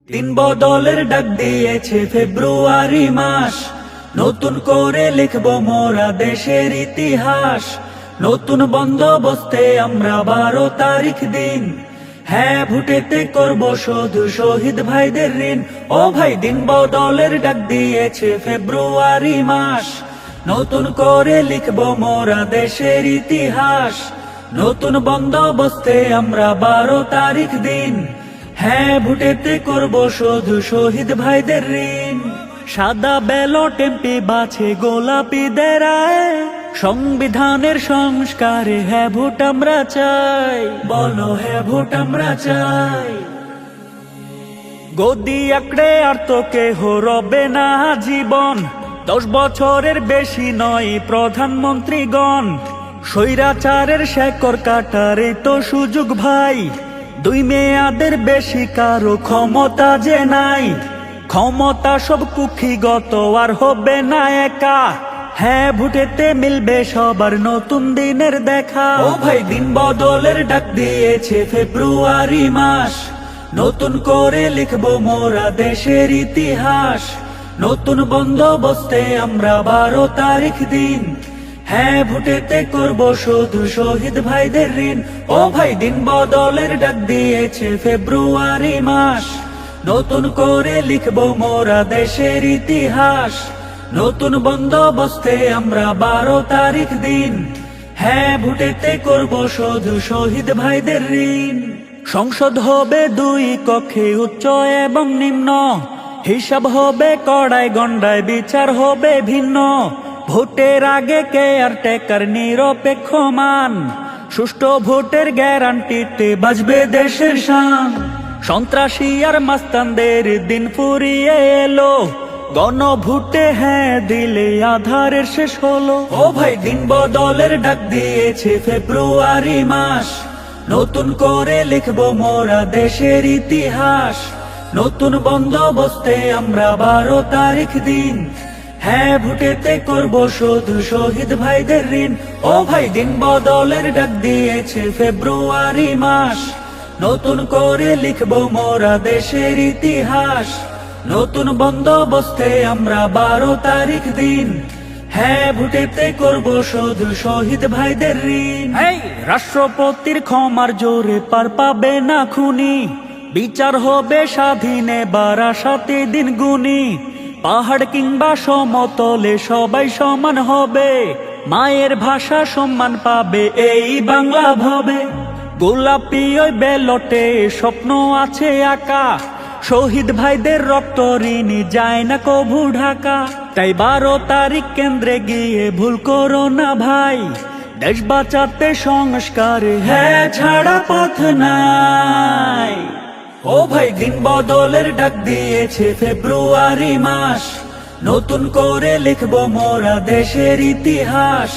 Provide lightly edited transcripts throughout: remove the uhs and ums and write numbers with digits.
দিন বদলের ডাক দিয়েছে ফেব্রুয়ারি মাস, নতুন করে লিখব মোরা দেশের ইতিহাস। নতুন বন্দোবস্তে আমরা 12 তারিখ দিন, হ্যাঁ ভোটেতে করব শুধু শহীদ ভাইদের ঋণ। ও ভাই, দিন বদলের ডাক দিয়েছে ফেব্রুয়ারি মাস, নতুন করে লিখব মোরা দেশের ইতিহাস। নতুন বন্দোবস্তে আমরা 12 তারিখ দিন, হ্যাঁ ভোটেতে করব শুধু শহীদ ভাইদের ঋণ। সাদা ব্যালট এমপি বাছে গোলাপিদের রায়, সংবিধানের সংস্কারে হ্যাঁ ভোট আমরা চাই। বলো হ্যাঁ ভোট আমরা চাই। গদি আঁকড়ে আর তো কেহ রবে না জীবন, 10 বছরের বেশি নয় প্রধানমন্ত্রীগণ। স্বৈরাচারের শেকড় কাটার এই তো সুযোগ ভাই, 2 মেয়াদের বেশি কারো ক্ষমতা যে নাই। ক্ষমতা সব কুক্ষিগত আর হবে না একা, হ্যাঁ ভোটেতে মিলবে সবার নতুন দিনের দেখা। ও ভাই, দিন বদলের ডাক দিয়েছে ফেব্রুয়ারি মাস, নতুন করে লিখব মোরা দেশের ইতিহাস। নতুন বন্দোবস্তে আমরা 12 তারিখ দিন, হ্যাঁ ভোটেতে করব শুধু শহীদ ভাইদের ঋণ। ও ভাই, দিন বদলের ডাক দিয়েছে ফেব্রুয়ারি মাস, নতুন করে লিখব মোরা দেশের ইতিহাস। নতুন বন্দোবস্তে আমরা 12 তারিখ দিন, হ্যাঁ ভোটেতে করব শুধু শহীদ ভাইদের ঋণ। সংসদ হবে 2 কক্ষে, উচ্চ এবং নিম্ন, হিসাব হবে কড়াই গন্ডায়, বিচার হবে ভিন্ন। ভোটের আগে কেয়ারটেকার নিরপেক্ষ মান, সুষ্ঠু ভোটের গ্যারান্টিতে বাজবে দেশের শান। সন্ত্রাসী আর মাস্তানদের দিন ফুরিয়ে এলো, গণভোটে হ্যাঁ দিলে আধারের শেষ হলো। ও ভাই, দিন বদলের ডাক দিয়েছে ফেব্রুয়ারি মাস, নতুন করে লিখব মোরা দেশের ইতিহাস। নতুন বন্দোবস্তে আমরা 12 তারিখ দিন, হ্যাঁ ভোটেতে করব শুধু শহীদ ভাইদের ঋণ। ও ভাই, দিন বদলের ডাক দিয়েছে ফেব্রুয়ারি মাস, নতুন করে লিখব মোরা দেশের ইতিহাস। নতুন বন্দোবস্তে আমরা 12 তারিখ দিন, হ্যাঁ ভোটেতে করব শুধু শহীদ ভাইদের ঋণ। রাষ্ট্রপতির ক্ষমার জোরে পার পাবে না খুনি, বিচার হবে স্বাধীন এবার আশাতে দিন গুনি। পাহাড় কিংবা সমতলে সবাই সমান হবে, মায়ের ভাষা সম্মান পাবে এই বাংলা ভবে। গোলাপি ওই ব্যালটে স্বপ্ন আছে আঁকা, শহীদ ভাইদের রক্ত ঋণী যায় না কভু ঢাকা। তাই 12 তারিখ কেন্দ্রে গিয়ে ভুল করো না ভাই, দেশ বাঁচাতে সংস্কারে হ্যাঁ ছাড়া পথ নাই। ও ভাই, দিন বদলের ডাক দিয়েছে ফেব্রুয়ারি মাস, নতুন করে লিখব মোরা দেশের ইতিহাস।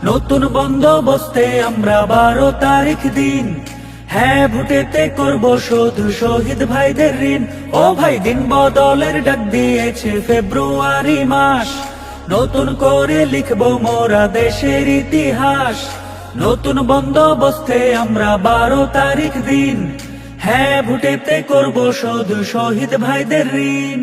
নতুন বন্দোবস্তে আমরা 12 তারিখ দিন, হ্যাঁ ভোটেতে করব শুধু শহীদ ভাইদের ঋণ। ও ভাই, দিন বদলের ডাক দিয়েছে ফেব্রুয়ারি মাস, নতুন করে লিখব মোরা দেশের ইতিহাস। নতুন বন্দোবস্তে আমরা 12 তারিখ দিন, হ্যাঁ ভোটেতে করব শুধু শহীদ ভাইদের ঋণ।